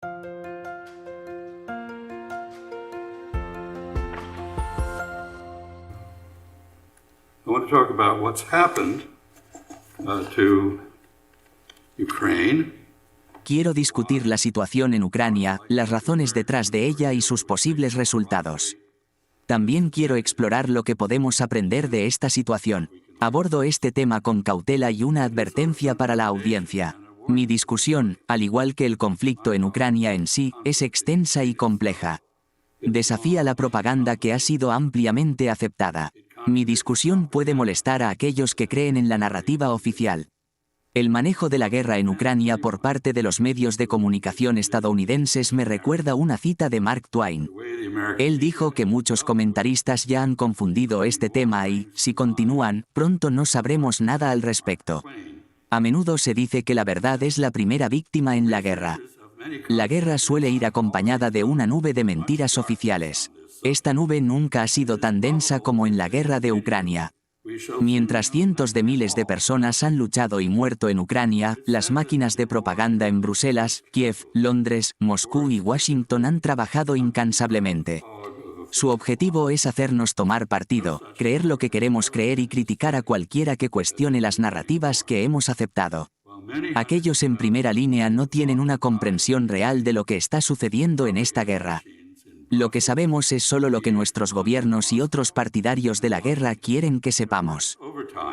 I want to talk about what's happened to Ukraine. Quiero discutir la situación en Ucrania, las razones detrás de ella y sus posibles resultados. También quiero explorar lo que podemos aprender de esta situación. Abordo este tema con cautela y una advertencia para la audiencia. Mi discusión, al igual que el conflicto en Ucrania en sí, es extensa y compleja. Desafía la propaganda que ha sido ampliamente aceptada. Mi discusión puede molestar a aquellos que creen en la narrativa oficial. El manejo de la guerra en Ucrania por parte de los medios de comunicación estadounidenses me recuerda una cita de Mark Twain. Él dijo que muchos comentaristas ya han confundido este tema y, si continúan, pronto no sabremos nada al respecto. A menudo se dice que la verdad es la primera víctima en la guerra. La guerra suele ir acompañada de una nube de mentiras oficiales. Esta nube nunca ha sido tan densa como en la guerra de Ucrania. Mientras cientos de miles de personas han luchado y muerto en Ucrania, las máquinas de propaganda en Bruselas, Kiev, Londres, Moscú y Washington han trabajado incansablemente. Su objetivo es hacernos tomar partido, creer lo que queremos creer y criticar a cualquiera que cuestione las narrativas que hemos aceptado. Aquellos en primera línea no tienen una comprensión real de lo que está sucediendo en esta guerra. Lo que sabemos es solo lo que nuestros gobiernos y otros partidarios de la guerra quieren que sepamos.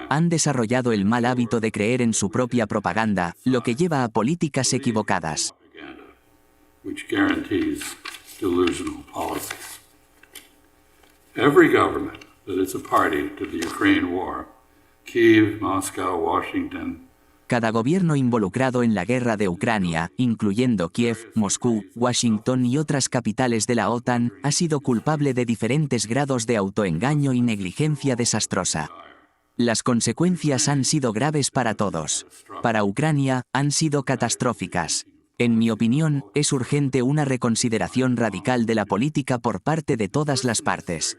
Han desarrollado el mal hábito de creer en su propia propaganda, lo que lleva a políticas equivocadas. Every government that is a party to the Ukraine war, Kyiv, Moscow, Washington, Cada gobierno involucrado en la guerra de Ucrania, incluyendo Kiev, Moscú, Washington y otras capitales de la OTAN, ha sido culpable de diferentes grados de autoengaño y negligencia desastrosa. Las consecuencias han sido graves para todos. Para Ucrania, han sido catastróficas. En mi opinión, es urgente una reconsideración radical de la política por parte de todas las partes.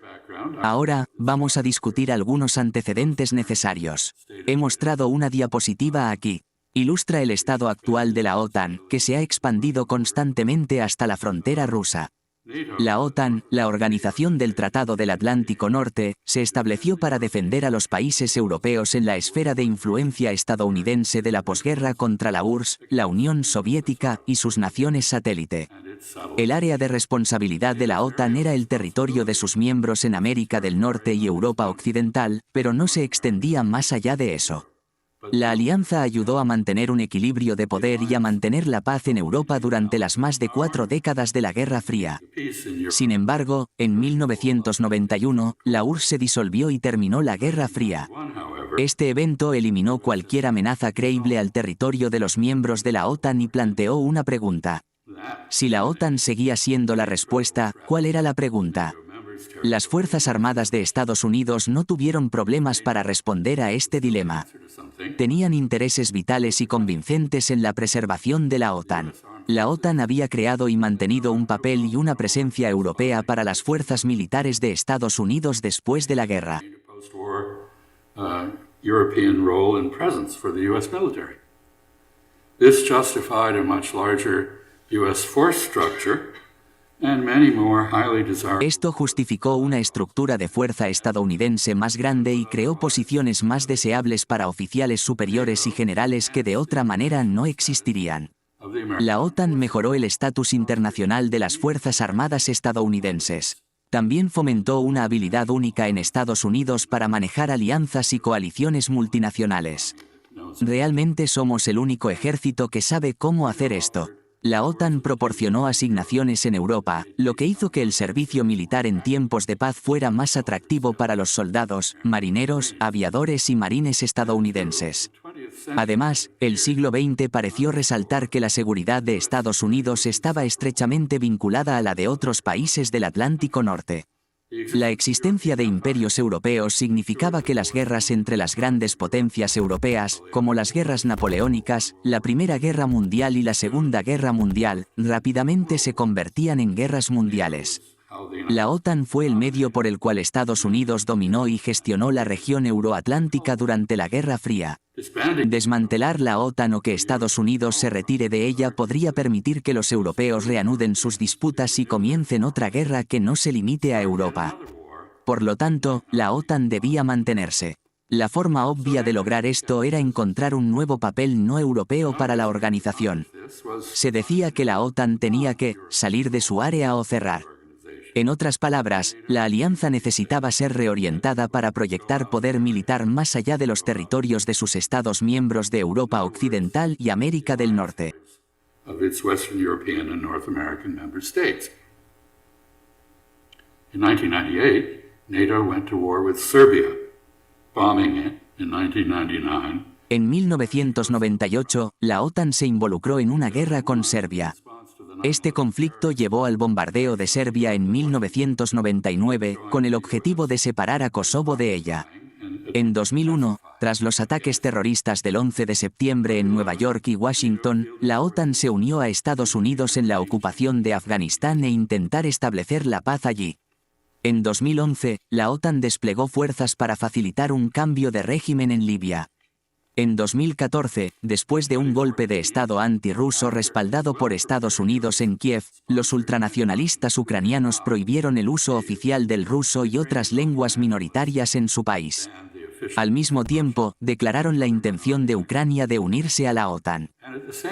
Ahora, vamos a discutir algunos antecedentes necesarios. He mostrado una diapositiva aquí. Ilustra el estado actual de la OTAN, que se ha expandido constantemente hasta la frontera rusa. La OTAN, la Organización del Tratado del Atlántico Norte, se estableció para defender a los países europeos en la esfera de influencia estadounidense de la posguerra contra la URSS, la Unión Soviética y sus naciones satélite. El área de responsabilidad de la OTAN era el territorio de sus miembros en América del Norte y Europa Occidental, pero no se extendía más allá de eso. La alianza ayudó a mantener un equilibrio de poder y a mantener la paz en Europa durante las más de 4 décadas de la Guerra Fría. Sin embargo, en 1991, la URSS se disolvió y terminó la Guerra Fría. Este evento eliminó cualquier amenaza creíble al territorio de los miembros de la OTAN y planteó una pregunta. Si la OTAN seguía siendo la respuesta, ¿cuál era la pregunta? Las Fuerzas Armadas de Estados Unidos no tuvieron problemas para responder a este dilema. Tenían intereses vitales y convincentes en la preservación de la OTAN. La OTAN había creado y mantenido un papel y una presencia europea para las fuerzas militares de Estados Unidos después de la guerra. This justified a much larger U.S. force structure and many more highly desirable. Esto justificó una estructura de fuerza estadounidense más grande y creó posiciones más deseables para oficiales superiores y generales que de otra manera no existirían. La OTAN mejoró el estatus internacional de las Fuerzas Armadas estadounidenses. También fomentó una habilidad única en Estados Unidos para manejar alianzas y coaliciones multinacionales. Realmente somos el único ejército que sabe cómo hacer esto. La OTAN proporcionó asignaciones en Europa, lo que hizo que el servicio militar en tiempos de paz fuera más atractivo para los soldados, marineros, aviadores y marines estadounidenses. Además, el siglo XX pareció resaltar que la seguridad de Estados Unidos estaba estrechamente vinculada a la de otros países del Atlántico Norte. La existencia de imperios europeos significaba que las guerras entre las grandes potencias europeas, como las guerras napoleónicas, la Primera Guerra Mundial y la Segunda Guerra Mundial, rápidamente se convertían en guerras mundiales. La OTAN fue el medio por el cual Estados Unidos dominó y gestionó la región euroatlántica durante la Guerra Fría. Desmantelar la OTAN o que Estados Unidos se retire de ella podría permitir que los europeos reanuden sus disputas y comiencen otra guerra que no se limite a Europa. Por lo tanto, la OTAN debía mantenerse. La forma obvia de lograr esto era encontrar un nuevo papel no europeo para la organización. Se decía que la OTAN tenía que salir de su área o cerrar. En otras palabras, la alianza necesitaba ser reorientada para proyectar poder militar más allá de los territorios de sus Estados miembros de Europa Occidental y América del Norte. In 1998, NATO went to war with Serbia, bombing it in 1999. En 1998, la OTAN se involucró en una guerra con Serbia. Este conflicto llevó al bombardeo de Serbia en 1999 con el objetivo de separar a Kosovo de ella. En 2001, tras los ataques terroristas del 11 de septiembre en Nueva York y Washington, la OTAN se unió a Estados Unidos en la ocupación de Afganistán e intentar establecer la paz allí. En 2011, la OTAN desplegó fuerzas para facilitar un cambio de régimen en Libia. En 2014, después de un golpe de Estado antirruso respaldado por Estados Unidos en Kiev, los ultranacionalistas ucranianos prohibieron el uso oficial del ruso y otras lenguas minoritarias en su país. Al mismo tiempo, declararon la intención de Ucrania de unirse a la OTAN.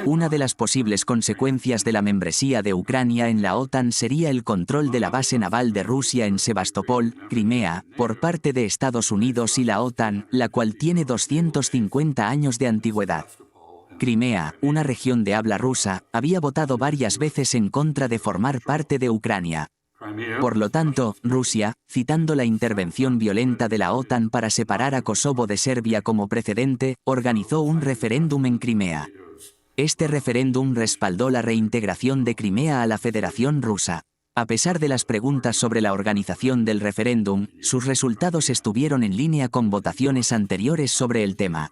Una de las posibles consecuencias de la membresía de Ucrania en la OTAN sería el control de la base naval de Rusia en Sebastopol, Crimea, por parte de Estados Unidos y la OTAN, la cual tiene 250 años de antigüedad. Crimea, una región de habla rusa, había votado varias veces en contra de formar parte de Ucrania. Por lo tanto, Rusia, citando la intervención violenta de la OTAN para separar a Kosovo de Serbia como precedente, organizó un referéndum en Crimea. Este referéndum respaldó la reintegración de Crimea a la Federación Rusa. A pesar de las preguntas sobre la organización del referéndum, sus resultados estuvieron en línea con votaciones anteriores sobre el tema.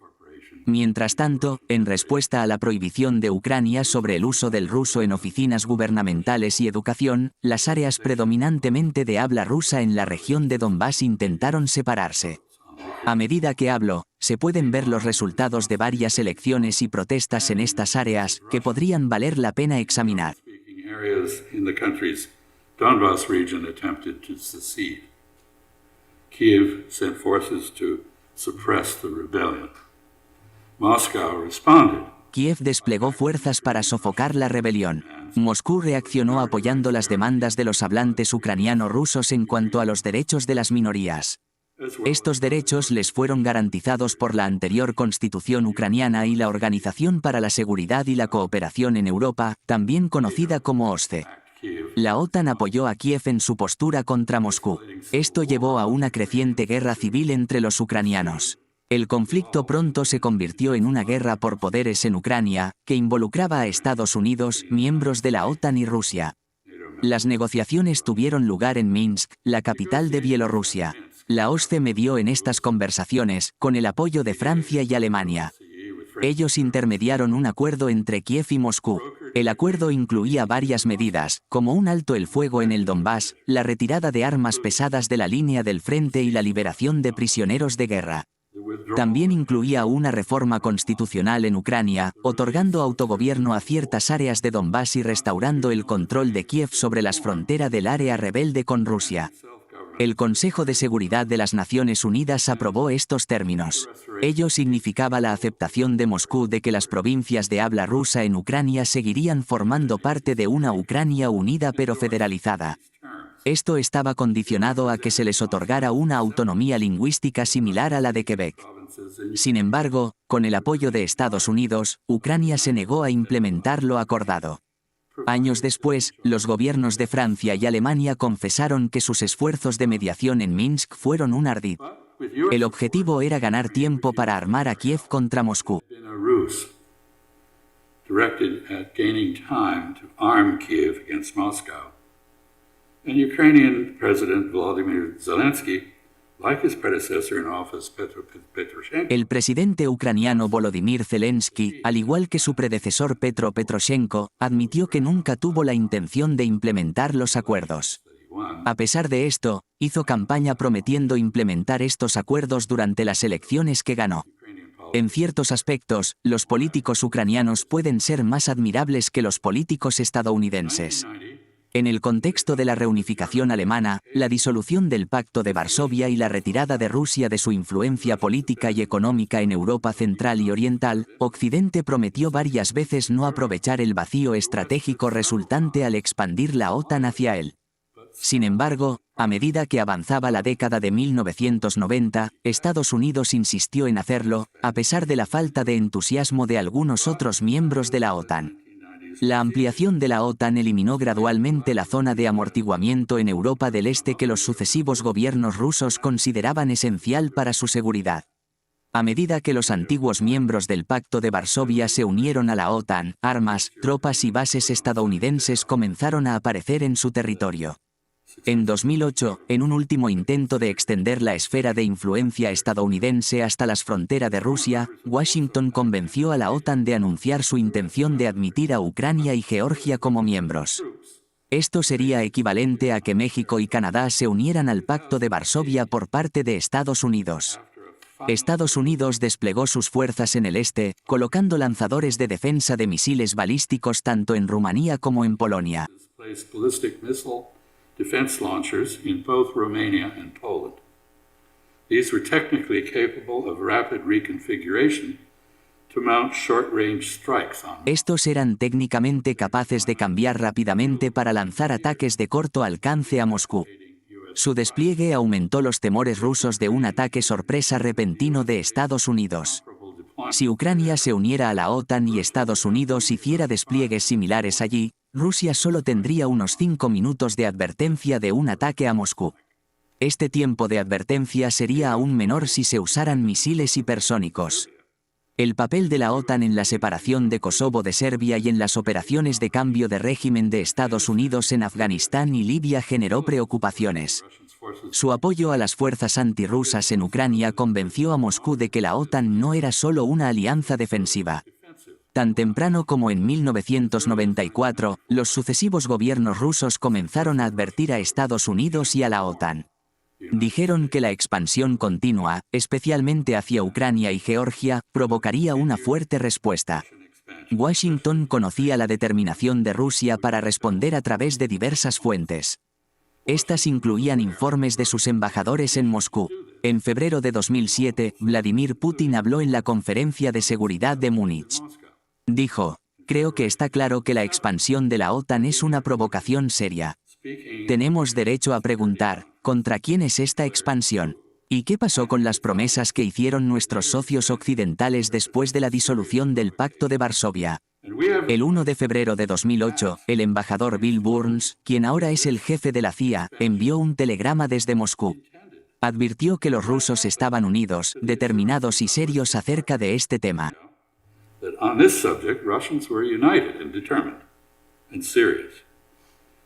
Mientras tanto, en respuesta a la prohibición de Ucrania sobre el uso del ruso en oficinas gubernamentales y educación, las áreas predominantemente de habla rusa en la región de Donbass intentaron separarse. A medida que hablo, se pueden ver los resultados de varias elecciones y protestas en estas áreas que podrían valer la pena examinar. Kiev sent forces to suppress the rebellion. Moscow responded. Kiev desplegó fuerzas para sofocar la rebelión. Moscú reaccionó apoyando las demandas de los hablantes ucraniano-rusos en cuanto a los derechos de las minorías. Estos derechos les fueron garantizados por la anterior constitución ucraniana y la Organización para la Seguridad y la Cooperación en Europa, también conocida como OSCE. La OTAN apoyó a Kiev en su postura contra Moscú. Esto llevó a una creciente guerra civil entre los ucranianos. El conflicto pronto se convirtió en una guerra por poderes en Ucrania, que involucraba a Estados Unidos, miembros de la OTAN y Rusia. Las negociaciones tuvieron lugar en Minsk, la capital de Bielorrusia. La OSCE medió en estas conversaciones, con el apoyo de Francia y Alemania. Ellos intermediaron un acuerdo entre Kiev y Moscú. El acuerdo incluía varias medidas, como un alto el fuego en el Donbass, la retirada de armas pesadas de la línea del frente y la liberación de prisioneros de guerra. También incluía una reforma constitucional en Ucrania, otorgando autogobierno a ciertas áreas de Donbass y restaurando el control de Kiev sobre las fronteras del área rebelde con Rusia. El Consejo de Seguridad de las Naciones Unidas aprobó estos términos. Ello significaba la aceptación de Moscú de que las provincias de habla rusa en Ucrania seguirían formando parte de una Ucrania unida pero federalizada. Esto estaba condicionado a que se les otorgara una autonomía lingüística similar a la de Quebec. Sin embargo, con el apoyo de Estados Unidos, Ucrania se negó a implementar lo acordado. Años después, los gobiernos de Francia y Alemania confesaron que sus esfuerzos de mediación en Minsk fueron un ardid. El objetivo era ganar tiempo para armar a Kiev contra Moscú. And Ukrainian President Volodymyr Zelensky, like his predecessor in office, Petro Poroshenko. El presidente ucraniano Volodymyr Zelensky, al igual que su predecesor Petro Poroshenko, admitió que nunca tuvo la intención de implementar los acuerdos. A pesar de esto, hizo campaña prometiendo implementar estos acuerdos durante las elecciones que ganó. En ciertos aspectos, los políticos ucranianos pueden ser más admirables que los políticos estadounidenses. En el contexto de la reunificación alemana, la disolución del Pacto de Varsovia y la retirada de Rusia de su influencia política y económica en Europa Central y Oriental, Occidente prometió varias veces no aprovechar el vacío estratégico resultante al expandir la OTAN hacia él. Sin embargo, a medida que avanzaba la década de 1990, Estados Unidos insistió en hacerlo, a pesar de la falta de entusiasmo de algunos otros miembros de la OTAN. La ampliación de la OTAN eliminó gradualmente la zona de amortiguamiento en Europa del Este que los sucesivos gobiernos rusos consideraban esencial para su seguridad. A medida que los antiguos miembros del Pacto de Varsovia se unieron a la OTAN, armas, tropas y bases estadounidenses comenzaron a aparecer en su territorio. En 2008, en un último intento de extender la esfera de influencia estadounidense hasta las fronteras de Rusia, Washington convenció a la OTAN de anunciar su intención de admitir a Ucrania y Georgia como miembros. Esto sería equivalente a que México y Canadá se unieran al Pacto de Varsovia por parte de Estados Unidos. Estados Unidos desplegó sus fuerzas en el este, colocando lanzadores de defensa de misiles balísticos tanto en Rumanía como en Polonia. Defense launchers in both Romania and Poland. These were technically capable of rapid reconfiguration to mount short-range strikes on them. Estos eran técnicamente capaces de cambiar rápidamente para lanzar ataques de corto alcance a Moscú. Su despliegue aumentó los temores rusos de un ataque sorpresa repentino de Estados Unidos. Si Ucrania se uniera a la OTAN y Estados Unidos hiciera despliegues similares allí, Rusia solo tendría unos 5 minutos de advertencia de un ataque a Moscú. Este tiempo de advertencia sería aún menor si se usaran misiles hipersónicos. El papel de la OTAN en la separación de Kosovo de Serbia y en las operaciones de cambio de régimen de Estados Unidos en Afganistán y Libia generó preocupaciones. Su apoyo a las fuerzas antirrusas en Ucrania convenció a Moscú de que la OTAN no era solo una alianza defensiva. Tan temprano como en 1994, los sucesivos gobiernos rusos comenzaron a advertir a Estados Unidos y a la OTAN. Dijeron que la expansión continua, especialmente hacia Ucrania y Georgia, provocaría una fuerte respuesta. Washington conocía la determinación de Rusia para responder a través de diversas fuentes. Estas incluían informes de sus embajadores en Moscú. En febrero de 2007, Vladimir Putin habló en la Conferencia de Seguridad de Múnich. Dijo: "Creo que está claro que la expansión de la OTAN es una provocación seria. Tenemos derecho a preguntar, ¿contra quién es esta expansión? ¿Y qué pasó con las promesas que hicieron nuestros socios occidentales después de la disolución del Pacto de Varsovia?". El 1 de febrero de 2008, el embajador Bill Burns, quien ahora es el jefe de la CIA, envió un telegrama desde Moscú. Advirtió que los rusos estaban unidos, determinados y serios acerca de este tema. That on this subject, Russians were united and determined, and serious.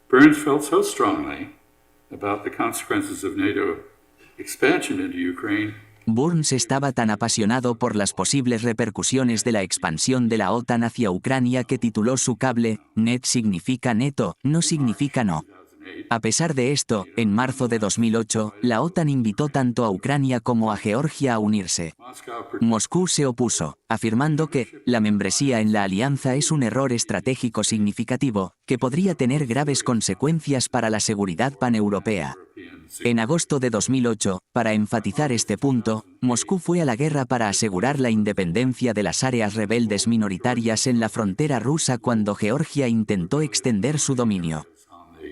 Burns felt so strongly about the consequences of NATO expansion into Ukraine. Burns estaba tan apasionado por las posibles repercusiones de la expansión de la OTAN hacia Ucrania que tituló su cable, "Net significa neto, no significa no". A pesar de esto, en marzo de 2008, la OTAN invitó tanto a Ucrania como a Georgia a unirse. Moscú se opuso, afirmando que la membresía en la alianza es un error estratégico significativo, que podría tener graves consecuencias para la seguridad paneuropea. En agosto de 2008, para enfatizar este punto, Moscú fue a la guerra para asegurar la independencia de las áreas rebeldes minoritarias en la frontera rusa cuando Georgia intentó extender su dominio.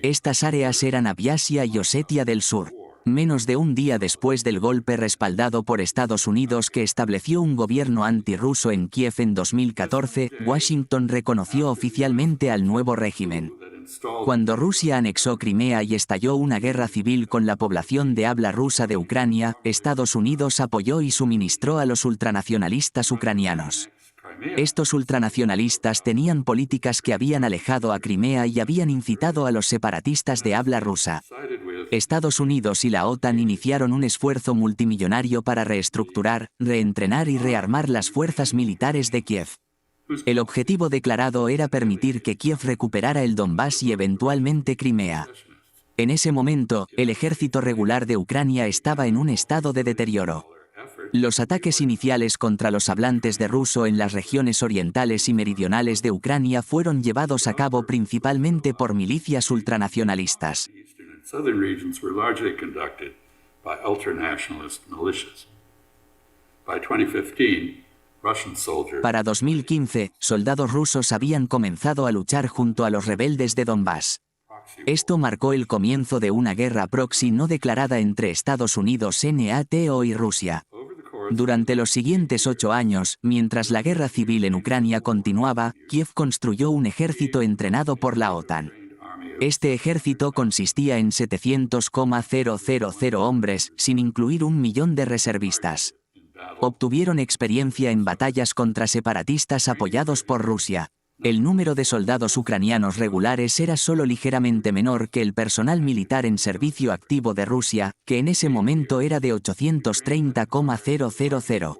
Estas áreas eran Abjasia y Osetia del Sur. Menos de un día después del golpe respaldado por Estados Unidos que estableció un gobierno antirruso en Kiev en 2014, Washington reconoció oficialmente al nuevo régimen. Cuando Rusia anexó Crimea y estalló una guerra civil con la población de habla rusa de Ucrania, Estados Unidos apoyó y suministró a los ultranacionalistas ucranianos. Estos ultranacionalistas tenían políticas que habían alejado a Crimea y habían incitado a los separatistas de habla rusa. Estados Unidos y la OTAN iniciaron un esfuerzo multimillonario para reestructurar, reentrenar y rearmar las fuerzas militares de Kiev. El objetivo declarado era permitir que Kiev recuperara el Donbass y eventualmente Crimea. En ese momento, el ejército regular de Ucrania estaba en un estado de deterioro. Los ataques iniciales contra los hablantes de ruso en las regiones orientales y meridionales de Ucrania fueron llevados a cabo principalmente por milicias ultranacionalistas. The eastern and southern regions were largely conducted by ultranationalist militias. By 2015, Russian soldiers Para 2015, soldados rusos habían comenzado a luchar junto a los rebeldes de Donbass. Esto marcó el comienzo de una guerra proxy no declarada entre Estados Unidos, NATO y Rusia. over the course Durante los siguientes 8 años, mientras la guerra civil en Ucrania continuaba, Kiev construyó un ejército entrenado por la OTAN. army of Este ejército consistía en 700,000 hombres, sin incluir 1 millón de reservistas. Obtuvieron experiencia en batallas contra separatistas apoyados por Rusia. El número de soldados ucranianos regulares era solo ligeramente menor que el personal militar en servicio activo de Rusia, que en ese momento era de 830,000.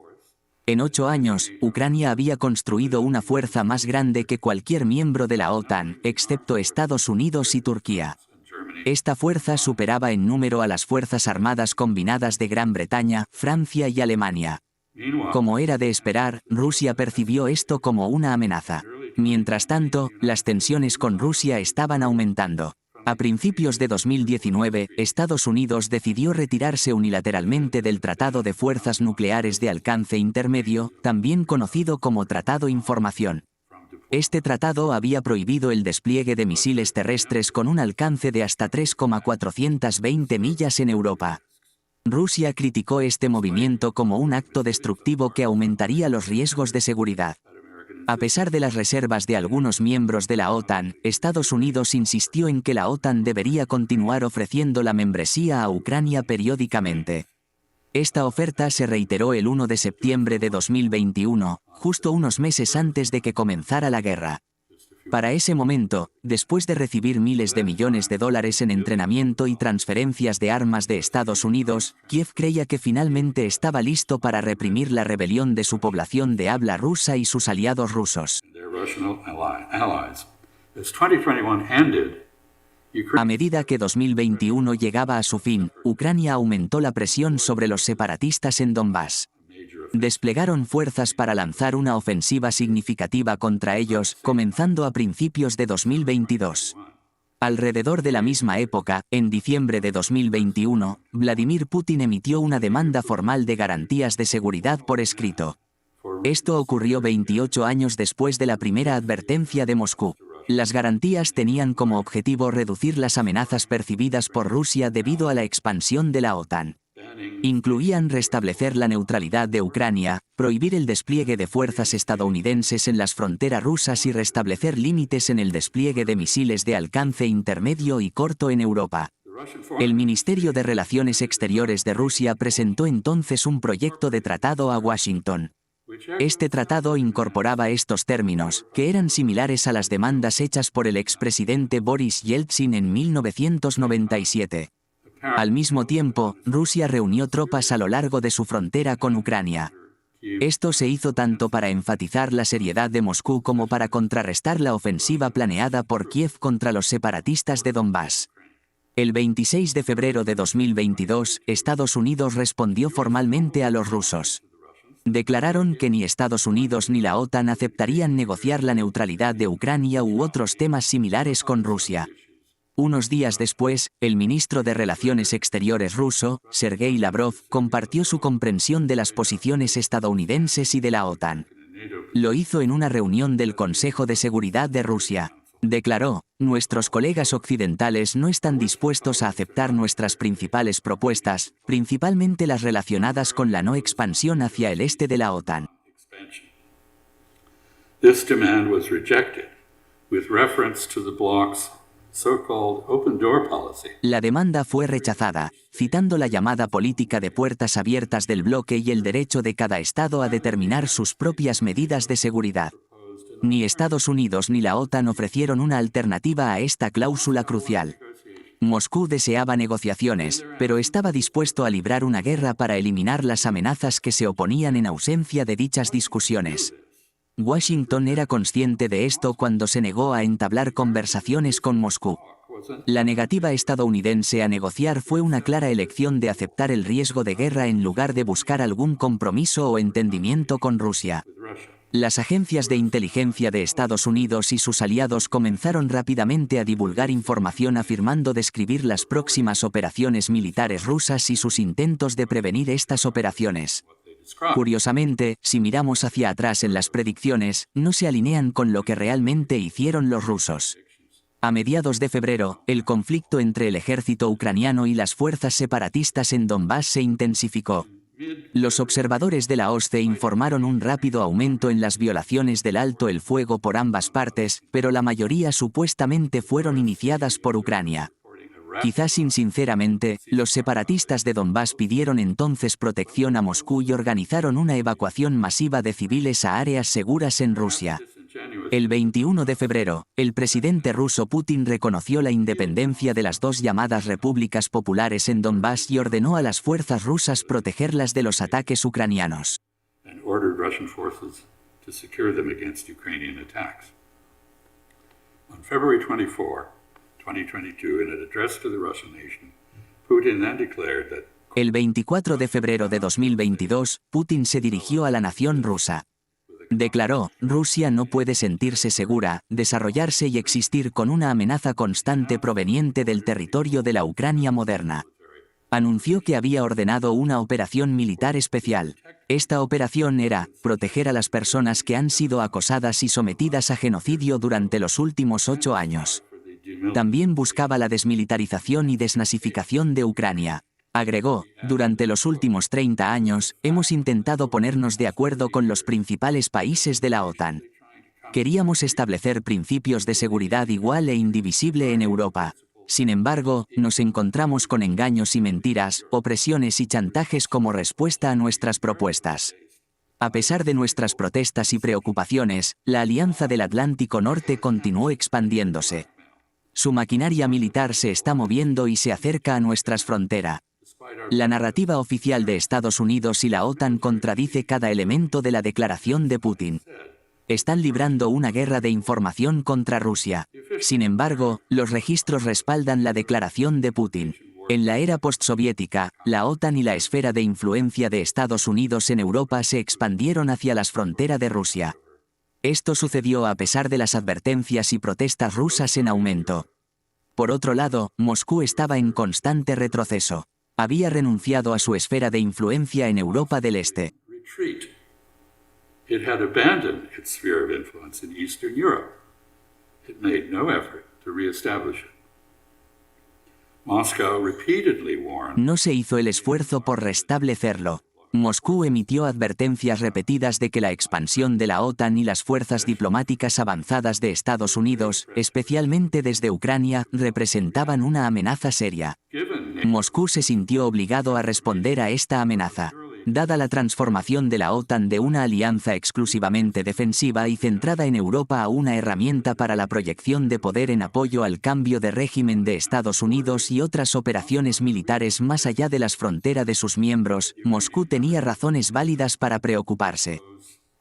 En 8 años, Ucrania había construido una fuerza más grande que cualquier miembro de la OTAN, excepto Estados Unidos y Turquía. Germany. Esta fuerza superaba en número a las Fuerzas Armadas Combinadas de Gran Bretaña, Francia y Alemania. Meanwhile, Como era de esperar, Rusia percibió esto como una amenaza. Mientras tanto, las tensiones con Rusia estaban aumentando. A principios de 2019, Estados Unidos decidió retirarse unilateralmente del Tratado de Fuerzas Nucleares de Alcance Intermedio, también conocido como Tratado Información. Este tratado había prohibido el despliegue de misiles terrestres con un alcance de hasta 3,420 millas en Europa. Rusia criticó este movimiento como un acto destructivo que aumentaría los riesgos de seguridad. A pesar de las reservas de algunos miembros de la OTAN, Estados Unidos insistió en que la OTAN debería continuar ofreciendo la membresía a Ucrania periódicamente. Esta oferta se reiteró el 1 de septiembre de 2021, justo unos meses antes de que comenzara la guerra. Para ese momento, después de recibir miles de millones de dólares en entrenamiento y transferencias de armas de Estados Unidos, Kiev creía que finalmente estaba listo para reprimir la rebelión de su población de habla rusa y sus aliados rusos. their Russian allies. As 2021 ended, A Ukraine medida que 2021 llegaba a su fin, Ucrania aumentó la presión sobre los separatistas en Donbass. Desplegaron fuerzas para lanzar una ofensiva significativa contra ellos, comenzando a principios de 2022. Alrededor de la misma época, en diciembre de 2021, Vladimir Putin emitió una demanda formal de garantías de seguridad por escrito. Esto ocurrió 28 años después de la primera advertencia de Moscú. Las garantías tenían como objetivo reducir las amenazas percibidas por Rusia debido a la expansión de la OTAN. Incluían restablecer la neutralidad de Ucrania, prohibir el despliegue de fuerzas estadounidenses en las fronteras rusas y restablecer límites en el despliegue de misiles de alcance intermedio y corto en Europa. El Ministerio de Relaciones Exteriores de Rusia presentó entonces un proyecto de tratado a Washington. Este tratado incorporaba estos términos, que eran similares a las demandas hechas por el expresidente Boris Yeltsin en 1997. Al mismo tiempo, Rusia reunió tropas a lo largo de su frontera con Ucrania. Esto se hizo tanto para enfatizar la seriedad de Moscú como para contrarrestar la ofensiva planeada por Kiev contra los separatistas de Donbass. El 26 de febrero de 2022, Estados Unidos respondió formalmente a los rusos. Declararon que ni Estados Unidos ni la OTAN aceptarían negociar la neutralidad de Ucrania u otros temas similares con Rusia. Unos días después, el ministro de Relaciones Exteriores ruso, Sergei Lavrov, compartió su comprensión de las posiciones estadounidenses y de la OTAN. Lo hizo en una reunión del Consejo de Seguridad de Rusia. Declaró: "Nuestros colegas occidentales no están dispuestos a aceptar nuestras principales propuestas, principalmente las relacionadas con la no expansión hacia el este de la OTAN". expansion. This demand was rejected with reference to the bloc's so-called open door policy. La demanda fue rechazada, citando la llamada política de puertas abiertas del bloque y el derecho de cada Estado a determinar sus propias medidas de seguridad. Ni Estados Unidos ni la OTAN ofrecieron una alternativa a esta cláusula crucial. Moscú deseaba negociaciones, pero estaba dispuesto a librar una guerra para eliminar las amenazas que se oponían en ausencia de dichas discusiones. Washington era consciente de esto cuando se negó a entablar conversaciones con Moscú. La negativa estadounidense a negociar fue una clara elección de aceptar el riesgo de guerra en lugar de buscar algún compromiso o entendimiento con Rusia. Las agencias de inteligencia de Estados Unidos y sus aliados comenzaron rápidamente a divulgar información afirmando describir las próximas operaciones militares rusas y sus intentos de prevenir estas operaciones. Curiosamente, si miramos hacia atrás en las predicciones, no se alinean con lo que realmente hicieron los rusos. A mediados de febrero, el conflicto entre el ejército ucraniano y las fuerzas separatistas en Donbass se intensificó. Los observadores de la OSCE informaron un rápido aumento en las violaciones del alto el fuego por ambas partes, pero la mayoría supuestamente fueron iniciadas por Ucrania. Quizás insinceramente, los separatistas de Donbass pidieron entonces protección a Moscú y organizaron una evacuación masiva de civiles a áreas seguras en Rusia. El 21 de febrero, el presidente ruso Putin reconoció la independencia de las dos llamadas repúblicas populares en Donbass y ordenó a las fuerzas rusas protegerlas de los ataques ucranianos. On February 24, 2022, in an address to the Russian nation, Putin then declared that el 24 de febrero de 2022, Putin se dirigió a la nación rusa. Declaró, Rusia no puede sentirse segura, desarrollarse y existir con una amenaza constante proveniente del territorio de la Ucrania moderna. Anunció que había ordenado una operación militar especial. Esta operación era, proteger a las personas que han sido acosadas y sometidas a genocidio durante los últimos 8 años. También buscaba la desmilitarización y desnazificación de Ucrania. Agregó, durante los últimos 30 años, hemos intentado ponernos de acuerdo con los principales países de la OTAN. Queríamos establecer principios de seguridad igual e indivisible en Europa. Sin embargo, nos encontramos con engaños y mentiras, opresiones y chantajes como respuesta a nuestras propuestas. A pesar de nuestras protestas y preocupaciones, la Alianza del Atlántico Norte continuó expandiéndose. Su maquinaria militar se está moviendo y se acerca a nuestras fronteras. La narrativa oficial de Estados Unidos y la OTAN contradice cada elemento de la declaración de Putin. Están librando una guerra de información contra Rusia. Sin embargo, los registros respaldan la declaración de Putin. En la era postsoviética, la OTAN y la esfera de influencia de Estados Unidos en Europa se expandieron hacia las fronteras de Rusia. Esto sucedió a pesar de las advertencias y protestas rusas en aumento. Por otro lado, Moscú estaba en constante retroceso. Había renunciado a su esfera de influencia en Europa del Este. It had abandoned its sphere of influence in Eastern Europe. It made no effort to reestablish it. Moscow repeatedly warned. No se hizo el esfuerzo por restablecerlo. Moscú emitió advertencias repetidas de que la expansión de la OTAN y las fuerzas diplomáticas avanzadas de Estados Unidos, especialmente desde Ucrania, representaban una amenaza seria. Moscú se sintió obligado a responder a esta amenaza. Dada la transformación de la OTAN de una alianza exclusivamente defensiva y centrada en Europa a una herramienta para la proyección de poder en apoyo al cambio de régimen de Estados Unidos y otras operaciones militares más allá de las fronteras de sus miembros, Moscú tenía razones válidas para preocuparse.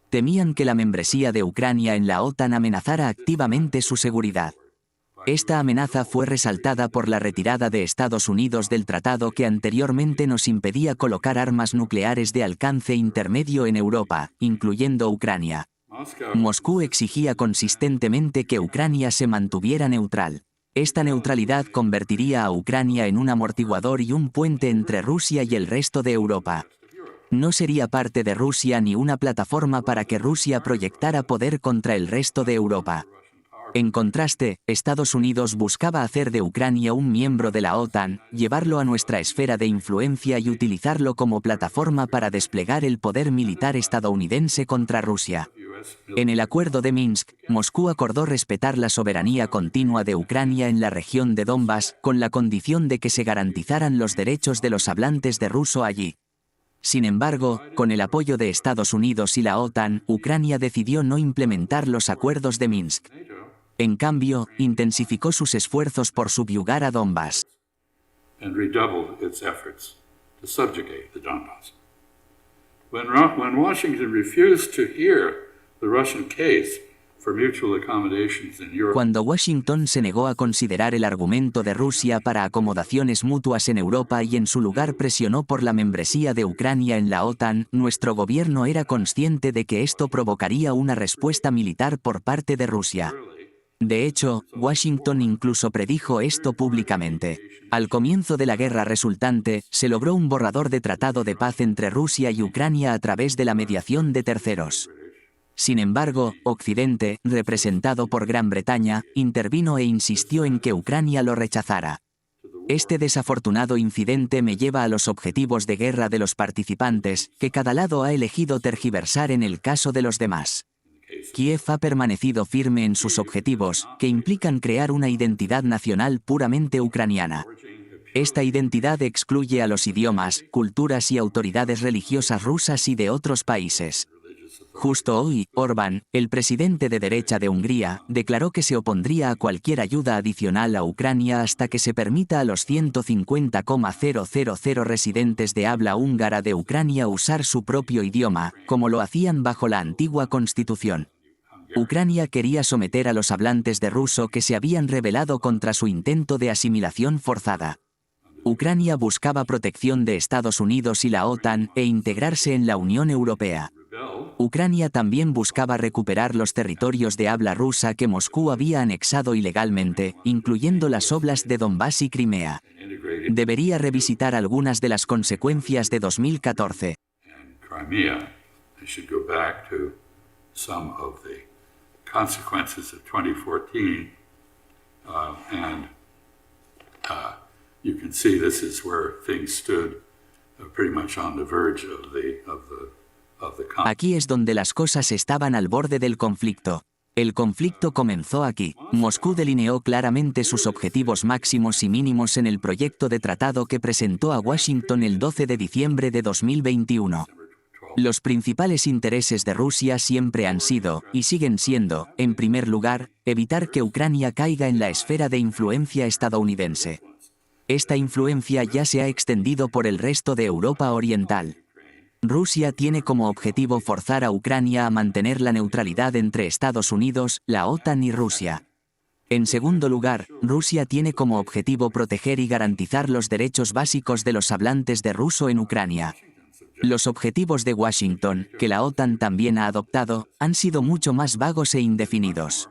Temían que la membresía de Ucrania en la OTAN amenazara activamente su seguridad. Esta amenaza fue resaltada por la retirada de Estados Unidos del tratado que anteriormente nos impedía colocar armas nucleares de alcance intermedio en Europa, incluyendo Ucrania. Moscú exigía consistentemente que Ucrania se mantuviera neutral. Esta neutralidad convertiría a Ucrania en un amortiguador y un puente entre Rusia y el resto de Europa. No sería parte de Rusia ni una plataforma para que Rusia proyectara poder contra el resto de Europa. En contraste, Estados Unidos buscaba hacer de Ucrania un miembro de la OTAN, llevarlo a nuestra esfera de influencia y utilizarlo como plataforma para desplegar el poder militar estadounidense contra Rusia. En el Acuerdo de Minsk, Moscú acordó respetar la soberanía continua de Ucrania en la región de Donbass, con la condición de que se garantizaran los derechos de los hablantes de ruso allí. Sin embargo, con el apoyo de Estados Unidos y la OTAN, Ucrania decidió no implementar los acuerdos de Minsk. En cambio, intensificó sus esfuerzos por subyugar a Donbass. And redoubled its efforts to subjugate the Donbass. When Washington refused to hear the Russian case for mutual accommodations in Europe. Cuando Washington se negó a considerar el argumento de Rusia para acomodaciones mutuas en Europa y en su lugar presionó por la membresía de Ucrania en la OTAN, nuestro gobierno era consciente de que esto provocaría una respuesta militar por parte de Rusia. De hecho, Washington incluso predijo esto públicamente. Al comienzo de la guerra resultante, se logró un borrador de tratado de paz entre Rusia y Ucrania a través de la mediación de terceros. Sin embargo, Occidente, representado por Gran Bretaña, intervino e insistió en que Ucrania lo rechazara. Este desafortunado incidente me lleva a los objetivos de guerra de los participantes, que cada lado ha elegido tergiversar en el caso de los demás. Kiev ha permanecido firme en sus objetivos, que implican crear una identidad nacional puramente ucraniana. Esta identidad excluye a los idiomas, culturas y autoridades religiosas rusas y de otros países. Justo hoy, Orbán, el presidente de derecha de Hungría, declaró que se opondría a cualquier ayuda adicional a Ucrania hasta que se permita a los 150,000 residentes de habla húngara de Ucrania usar su propio idioma, como lo hacían bajo la antigua constitución. Ucrania quería someter a los hablantes de ruso que se habían rebelado contra su intento de asimilación forzada. Ucrania buscaba protección de Estados Unidos y la OTAN e integrarse en la Unión Europea. Ucrania también buscaba recuperar los territorios de habla rusa que Moscú había anexado ilegalmente, incluyendo las óblasts de Donbass y Crimea. Debería revisitar algunas de las consecuencias de 2014. Crimea, I should go back to some of the consequences of 2014, you can see this is where things stood pretty much on the verge of the conflict. Aquí es donde las cosas estaban al borde del conflicto. El conflicto comenzó aquí. Moscú delineó claramente sus objetivos máximos y mínimos en el proyecto de tratado que presentó a Washington el 12 de diciembre de 2021. Los principales intereses de Rusia siempre han sido, y siguen siendo, en primer lugar, evitar que Ucrania caiga en la esfera de influencia estadounidense. Esta influencia ya se ha extendido por el resto de Europa Oriental. Rusia tiene como objetivo forzar a Ucrania a mantener la neutralidad entre Estados Unidos, la OTAN y Rusia. En segundo lugar, Rusia tiene como objetivo proteger y garantizar los derechos básicos de los hablantes de ruso en Ucrania. Los objetivos de Washington, que la OTAN también ha adoptado, han sido mucho más vagos e indefinidos.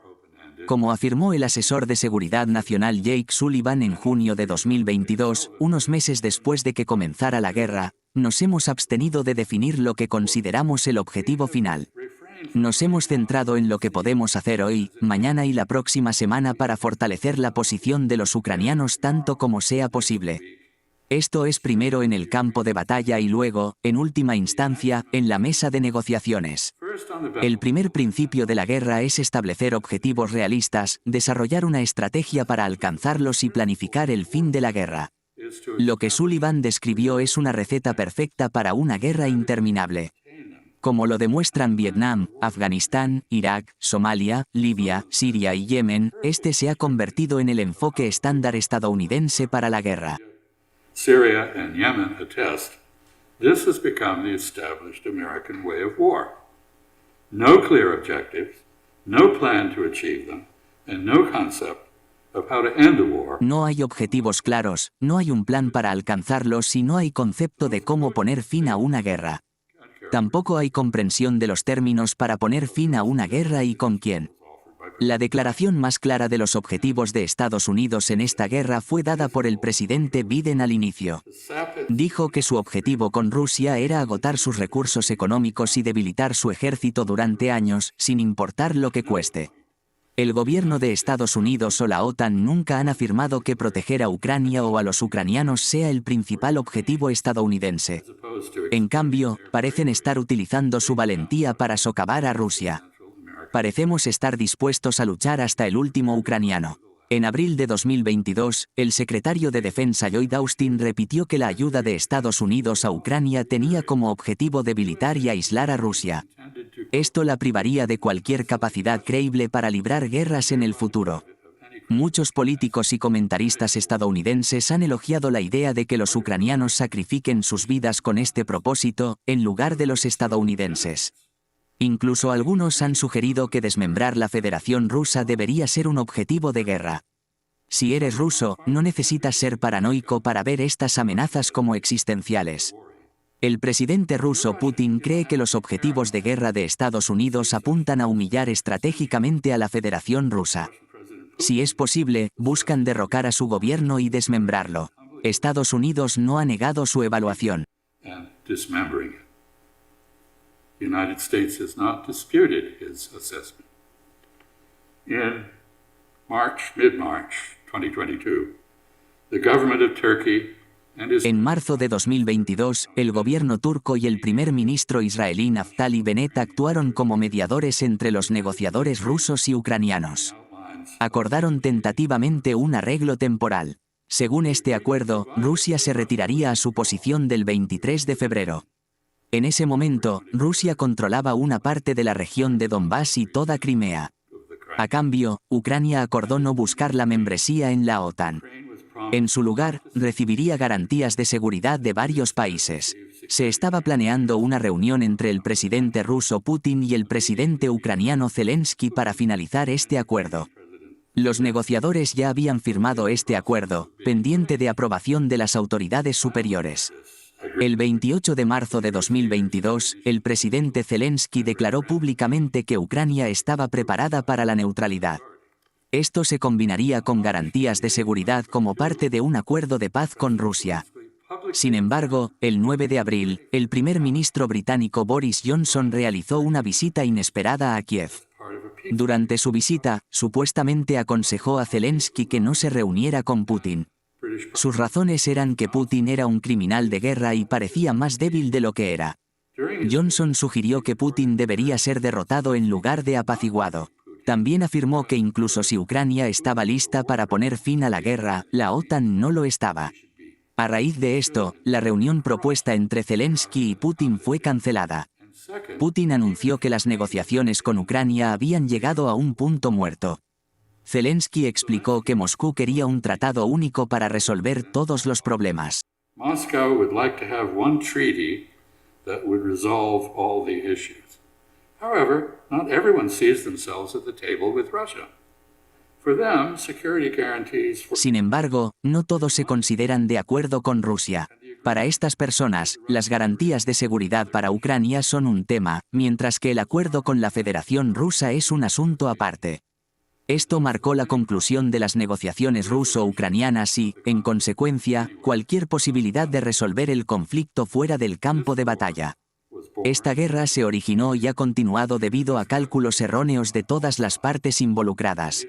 Como afirmó el asesor de seguridad nacional Jake Sullivan en junio de 2022, unos meses después de que comenzara la guerra, nos hemos abstenido de definir lo que consideramos el objetivo final. Nos hemos centrado en lo que podemos hacer hoy, mañana y la próxima semana para fortalecer la posición de los ucranianos tanto como sea posible. Esto es primero en el campo de batalla y luego, en última instancia, en la mesa de negociaciones. El primer principio de la guerra es establecer objetivos realistas, desarrollar una estrategia para alcanzarlos y planificar el fin de la guerra. Lo que Sullivan describió es una receta perfecta para una guerra interminable. Como lo demuestran Vietnam, Afganistán, Irak, Somalia, Libia, Siria y Yemen, este se ha convertido en el enfoque estándar estadounidense para la guerra. Syria and Yemen attest, this has become the established American way of war. No clear objectives, no plan to achieve them, and no concept of how to end a war. No hay objetivos claros, no hay un plan para alcanzarlos y no hay concepto de cómo poner fin a una guerra. Tampoco hay comprensión de los términos para poner fin a una guerra y con quién. La declaración más clara de los objetivos de Estados Unidos en esta guerra fue dada por el presidente Biden al inicio. Dijo que su objetivo con Rusia era agotar sus recursos económicos y debilitar su ejército durante años, sin importar lo que cueste. El gobierno de Estados Unidos o la OTAN nunca han afirmado que proteger a Ucrania o a los ucranianos sea el principal objetivo estadounidense. En cambio, parecen estar utilizando su valentía para socavar a Rusia. Parecemos estar dispuestos a luchar hasta el último ucraniano. En abril de 2022, el secretario de Defensa Lloyd Austin repitió que la ayuda de Estados Unidos a Ucrania tenía como objetivo debilitar y aislar a Rusia. Esto la privaría de cualquier capacidad creíble para librar guerras en el futuro. Muchos políticos y comentaristas estadounidenses han elogiado la idea de que los ucranianos sacrifiquen sus vidas con este propósito, en lugar de los estadounidenses. Incluso algunos han sugerido que desmembrar la Federación Rusa debería ser un objetivo de guerra. Si eres ruso, no necesitas ser paranoico para ver estas amenazas como existenciales. El presidente ruso Putin cree que los objetivos de guerra de Estados Unidos apuntan a humillar estratégicamente a la Federación Rusa. Si es posible, buscan derrocar a su gobierno y desmembrarlo. Estados Unidos no ha negado su evaluación. And dismembering it. The United States has not disputed his assessment. In mid-March 2022, the government of Turkey and Israel En marzo de 2022, el gobierno turco y el primer ministro israelí Naftali Bennett actuaron como mediadores entre los negociadores rusos y ucranianos. Acordaron tentativamente un arreglo temporal. Según este acuerdo, Rusia se retiraría a su posición del 23 de febrero. En ese momento, Rusia controlaba una parte de la región de Donbass y toda Crimea. A cambio, Ucrania acordó no buscar la membresía en la OTAN. En su lugar, recibiría garantías de seguridad de varios países. Se estaba planeando una reunión entre el presidente ruso Putin y el presidente ucraniano Zelensky para finalizar este acuerdo. Los negociadores ya habían firmado este acuerdo, pendiente de aprobación de las autoridades superiores. El 28 de marzo de 2022, el presidente Zelensky declaró públicamente que Ucrania estaba preparada para la neutralidad. Esto se combinaría con garantías de seguridad como parte de un acuerdo de paz con Rusia. Sin embargo, el 9 de abril, el primer ministro británico Boris Johnson realizó una visita inesperada a Kiev. Durante su visita, supuestamente aconsejó a Zelensky que no se reuniera con Putin. Sus razones eran que Putin era un criminal de guerra y parecía más débil de lo que era. Johnson sugirió que Putin debería ser derrotado en lugar de apaciguado. También afirmó que incluso si Ucrania estaba lista para poner fin a la guerra, la OTAN no lo estaba. A raíz de esto, la reunión propuesta entre Zelensky y Putin fue cancelada. Putin anunció que las negociaciones con Ucrania habían llegado a un punto muerto. Zelensky explicó que Moscú quería un tratado único para resolver todos los problemas. Moscow would like to have one treaty that would resolve all the issues. However, not everyone sees themselves at the table with Russia. For them, security guarantees for Sin embargo, no todos se consideran de acuerdo con Rusia. Para estas personas, las garantías de seguridad para Ucrania son un tema, mientras que el acuerdo con la Federación Rusa es un asunto aparte. Esto marcó la conclusión de las negociaciones ruso-ucranianas y, en consecuencia, cualquier posibilidad de resolver el conflicto fuera del campo de batalla. Esta guerra se originó y ha continuado debido a cálculos erróneos de todas las partes involucradas.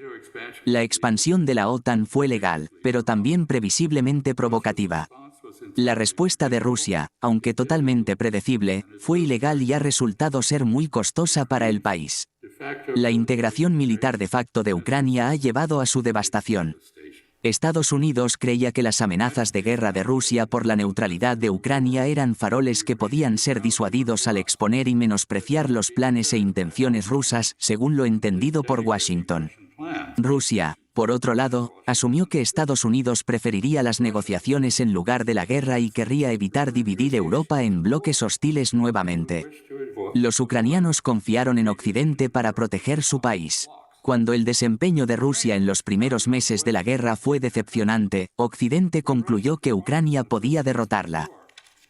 La expansión de la OTAN fue legal, pero también previsiblemente provocativa. La respuesta de Rusia, aunque totalmente predecible, fue ilegal y ha resultado ser muy costosa para el país. La integración militar de facto de Ucrania ha llevado a su devastación. Estados Unidos creía que las amenazas de guerra de Rusia por la neutralidad de Ucrania eran faroles que podían ser disuadidos al exponer y menospreciar los planes e intenciones rusas, según lo entendido por Washington. Rusia, por otro lado, asumió que Estados Unidos preferiría las negociaciones en lugar de la guerra y querría evitar dividir Europa en bloques hostiles nuevamente. Los ucranianos confiaron en Occidente para proteger su país. Cuando el desempeño de Rusia en los primeros meses de la guerra fue decepcionante, Occidente concluyó que Ucrania podía derrotarla.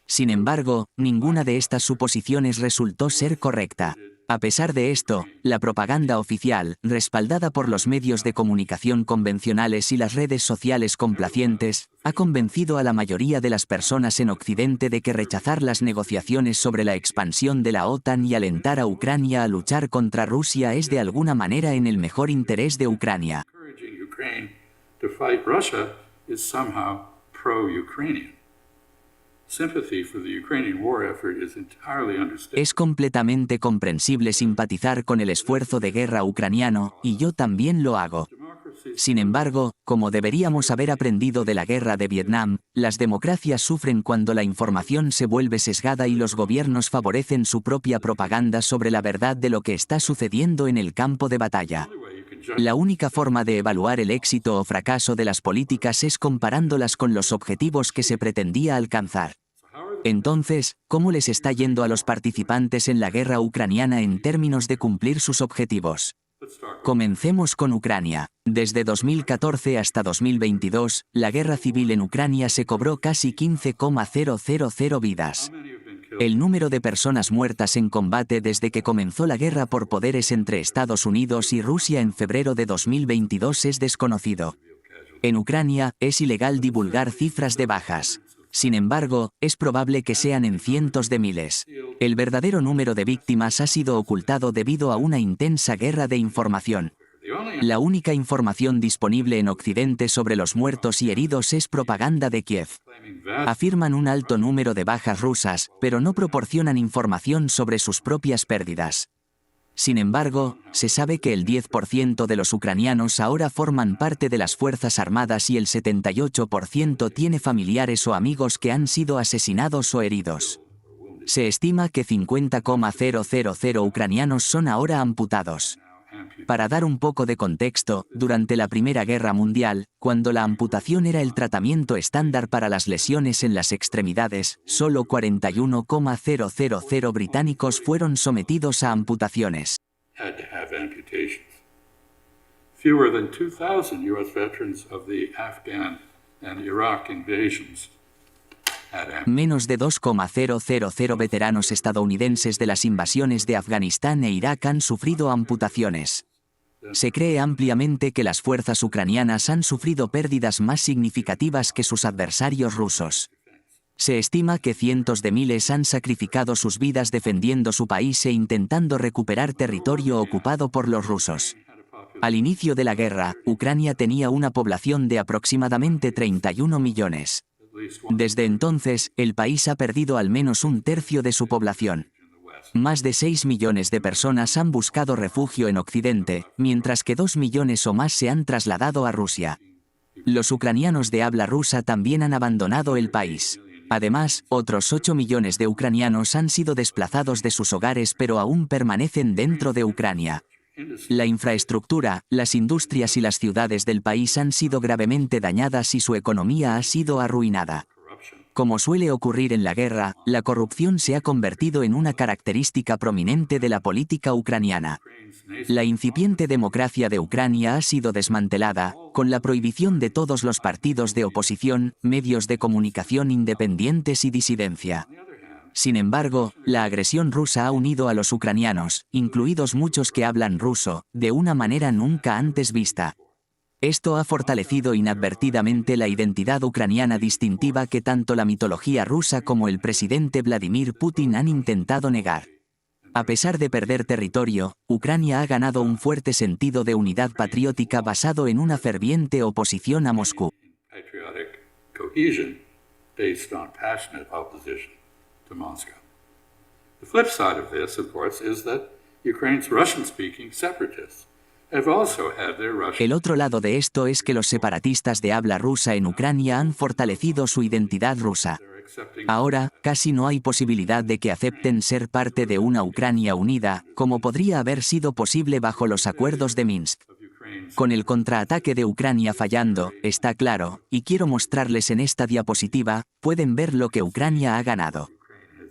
Sin embargo, ninguna de estas suposiciones resultó ser correcta. A pesar de esto, la propaganda oficial, respaldada por los medios de comunicación convencionales y las redes sociales complacientes, ha convencido a la mayoría de las personas en Occidente de que rechazar las negociaciones sobre la expansión de la OTAN y alentar a Ucrania a luchar contra Rusia es de alguna manera en el mejor interés de Ucrania. encouraging Ukraine to fight Russia is somehow pro-Ukrainian. Sympathy for the Ukrainian war effort is entirely understandable. Es completamente comprensible simpatizar con el esfuerzo de guerra ucraniano, y yo también lo hago. Sin embargo, como deberíamos haber aprendido de la guerra de Vietnam, las democracias sufren cuando la información se vuelve sesgada y los gobiernos favorecen su propia propaganda sobre la verdad de lo que está sucediendo en el campo de batalla. La única forma de evaluar el éxito o fracaso de las políticas es comparándolas con los objetivos que se pretendía alcanzar. Entonces, ¿cómo les está yendo a los participantes en la guerra ucraniana en términos de cumplir sus objetivos? Comencemos con Ucrania. Desde 2014 hasta 2022, la guerra civil en Ucrania se cobró casi 15,000 vidas. El número de personas muertas en combate desde que comenzó la guerra por poderes entre Estados Unidos y Rusia en febrero de 2022 es desconocido. En Ucrania, es ilegal divulgar cifras de bajas. Sin embargo, es probable que sean en cientos de miles. El verdadero número de víctimas ha sido ocultado debido a una intensa guerra de información. La única información disponible en Occidente sobre los muertos y heridos es propaganda de Kiev. Afirman un alto número de bajas rusas, pero no proporcionan información sobre sus propias pérdidas. Sin embargo, se sabe que el 10% de los ucranianos ahora forman parte de las Fuerzas Armadas y el 78% tiene familiares o amigos que han sido asesinados o heridos. Se estima que 50,000 ucranianos son ahora amputados. Para dar un poco de contexto, durante la Primera Guerra Mundial, cuando la amputación era el tratamiento estándar para las lesiones en las extremidades, solo 41,000 británicos fueron sometidos a amputaciones. Fewer than 2,000 U.S. veterans of the Afghan and Iraq invasions had amputations. Menos de 2,000 veteranos estadounidenses de las invasiones de Afganistán e Irak han sufrido amputaciones. Se cree ampliamente que las fuerzas ucranianas han sufrido pérdidas más significativas que sus adversarios rusos. Se estima que cientos de miles han sacrificado sus vidas defendiendo su país e intentando recuperar territorio ocupado por los rusos. Al inicio de la guerra, Ucrania tenía una población de aproximadamente 31 millones. Desde entonces, el país ha perdido al menos un tercio de su población. Más de 6 millones de personas han buscado refugio en Occidente, mientras que 2 millones o más se han trasladado a Rusia. Los ucranianos de habla rusa también han abandonado el país. Además, otros 8 millones de ucranianos han sido desplazados de sus hogares pero aún permanecen dentro de Ucrania. La infraestructura, las industrias y las ciudades del país han sido gravemente dañadas y su economía ha sido arruinada. Como suele ocurrir en la guerra, la corrupción se ha convertido en una característica prominente de la política ucraniana. La incipiente democracia de Ucrania ha sido desmantelada, con la prohibición de todos los partidos de oposición, medios de comunicación independientes y disidencia. Sin embargo, la agresión rusa ha unido a los ucranianos, incluidos muchos que hablan ruso, de una manera nunca antes vista. Esto ha fortalecido inadvertidamente la identidad ucraniana distintiva que tanto la mitología rusa como el presidente Vladimir Putin han intentado negar. A pesar de perder territorio, Ucrania ha ganado un fuerte sentido de unidad patriótica basado en una ferviente oposición a Moscú. The flip side of this, of course, is that Ukraine's Russian-speaking separatists have also had their Russian. El otro lado de esto es que los separatistas de habla rusa en Ucrania han fortalecido su identidad rusa. Ahora, casi no hay posibilidad de que acepten ser parte de una Ucrania unida, como podría haber sido posible bajo los acuerdos de Minsk. Con el contraataque de Ucrania fallando, está claro, y quiero mostrarles en esta diapositiva, pueden ver lo que Ucrania ha ganado.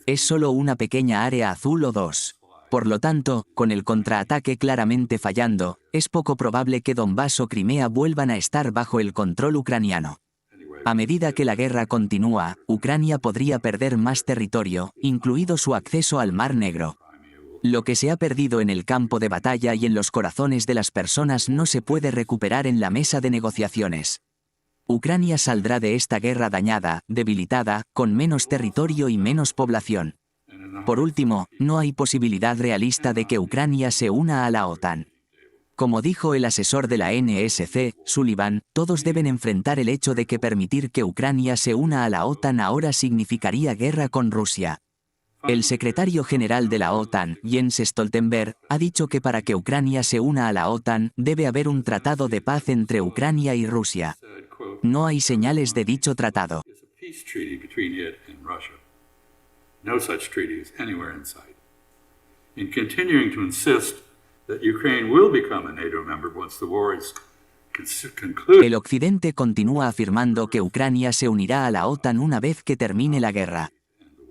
Es solo una pequeña área azul o dos. Por lo tanto, con el contraataque claramente fallando, es poco probable que Donbass o Crimea vuelvan a estar bajo el control ucraniano. A medida que la guerra continúa, Ucrania podría perder más territorio, incluido su acceso al Mar Negro. Lo que se ha perdido en el campo de batalla y en los corazones de las personas no se puede recuperar en la mesa de negociaciones. Ucrania saldrá de esta guerra dañada, debilitada, con menos territorio y menos población. Por último, no hay posibilidad realista de que Ucrania se una a la OTAN. Como dijo el asesor de la NSC, Sullivan, todos deben enfrentar el hecho de que permitir que Ucrania se una a la OTAN ahora significaría guerra con Rusia. El secretario general de la OTAN, Jens Stoltenberg, ha dicho que para que Ucrania se una a la OTAN, debe haber un tratado de paz entre Ucrania y Rusia. No hay señales de dicho tratado. No such treaty is anywhere in sight. In continuing to insist that Ukraine will become a NATO member once the war is concluded. El Occidente continúa afirmando que Ucrania se unirá a la OTAN una vez que termine la guerra.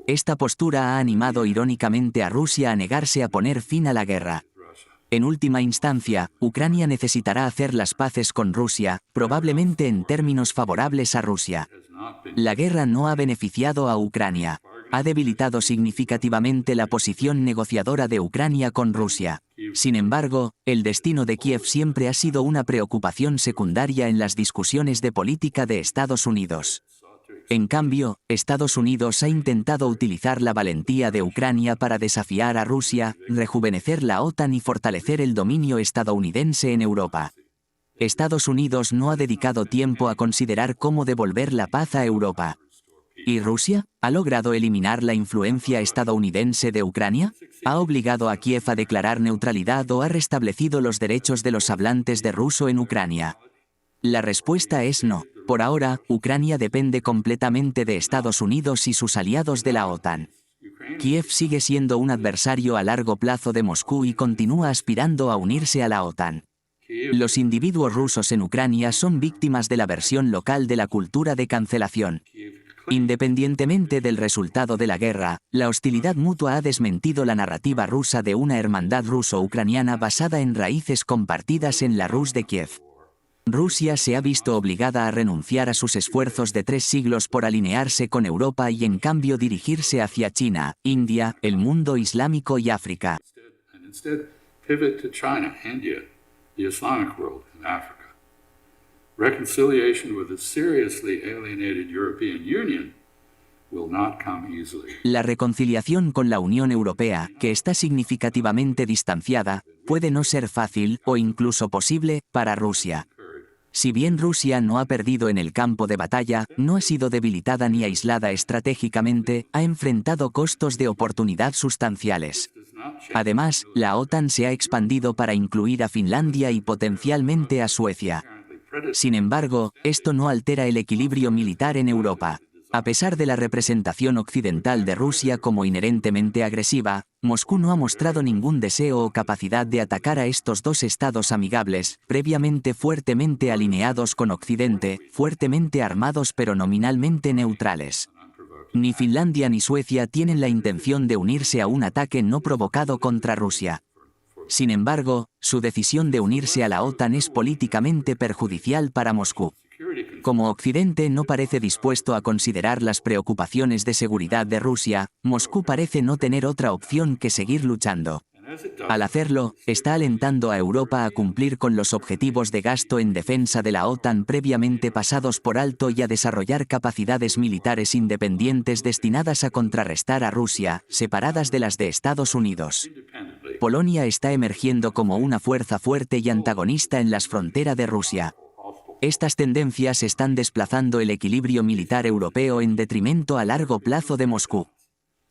Esta postura ha animado irónicamente a Rusia a negarse a poner fin a la guerra. En última instancia, Ucrania necesitará hacer las paces con Rusia, probablemente en términos favorables a Rusia. La guerra no ha beneficiado a Ucrania. Ha debilitado significativamente la posición negociadora de Ucrania con Rusia. Sin embargo, el destino de Kiev siempre ha sido una preocupación secundaria en las discusiones de política de Estados Unidos. En cambio, Estados Unidos ha intentado utilizar la valentía de Ucrania para desafiar a Rusia, rejuvenecer la OTAN y fortalecer el dominio estadounidense en Europa. Estados Unidos no ha dedicado tiempo a considerar cómo devolver la paz a Europa. ¿Y Rusia? ¿Ha logrado eliminar la influencia estadounidense de Ucrania? ¿Ha obligado a Kiev a declarar neutralidad o ha restablecido los derechos de los hablantes de ruso en Ucrania? La respuesta es no. Por ahora, Ucrania depende completamente de Estados Unidos y sus aliados de la OTAN. Kiev sigue siendo un adversario a largo plazo de Moscú y continúa aspirando a unirse a la OTAN. Los individuos rusos en Ucrania son víctimas de la versión local de la cultura de cancelación. Independientemente del resultado de la guerra, la hostilidad mutua ha desmentido la narrativa rusa de una hermandad ruso-ucraniana basada en raíces compartidas en la Rus de Kiev. Rusia se ha visto obligada a renunciar a sus esfuerzos de 3 siglos por alinearse con Europa y en cambio dirigirse hacia China, India, el mundo islámico y África. Reconciliation with a seriously alienated European Union will not come easily. La reconciliación con la Unión Europea, que está significativamente distanciada, puede no ser fácil o incluso posible para Rusia. Si bien Rusia no ha perdido en el campo de batalla, no ha sido debilitada ni aislada estratégicamente, ha enfrentado costos de oportunidad sustanciales. Además, la OTAN se ha expandido para incluir a Finlandia y potencialmente a Suecia. Sin embargo, esto no altera el equilibrio militar en Europa. A pesar de la representación occidental de Rusia como inherentemente agresiva, Moscú no ha mostrado ningún deseo o capacidad de atacar a estos dos estados amigables, previamente fuertemente alineados con Occidente, fuertemente armados pero nominalmente neutrales. Ni Finlandia ni Suecia tienen la intención de unirse a un ataque no provocado contra Rusia. Sin embargo, su decisión de unirse a la OTAN es políticamente perjudicial para Moscú. Como Occidente no parece dispuesto a considerar las preocupaciones de seguridad de Rusia, Moscú parece no tener otra opción que seguir luchando. Al hacerlo, está alentando a Europa a cumplir con los objetivos de gasto en defensa de la OTAN previamente pasados por alto y a desarrollar capacidades militares independientes destinadas a contrarrestar a Rusia, separadas de las de Estados Unidos. Polonia está emergiendo como una fuerza fuerte y antagonista en las fronteras de Rusia. Estas tendencias están desplazando el equilibrio militar europeo en detrimento a largo plazo de Moscú.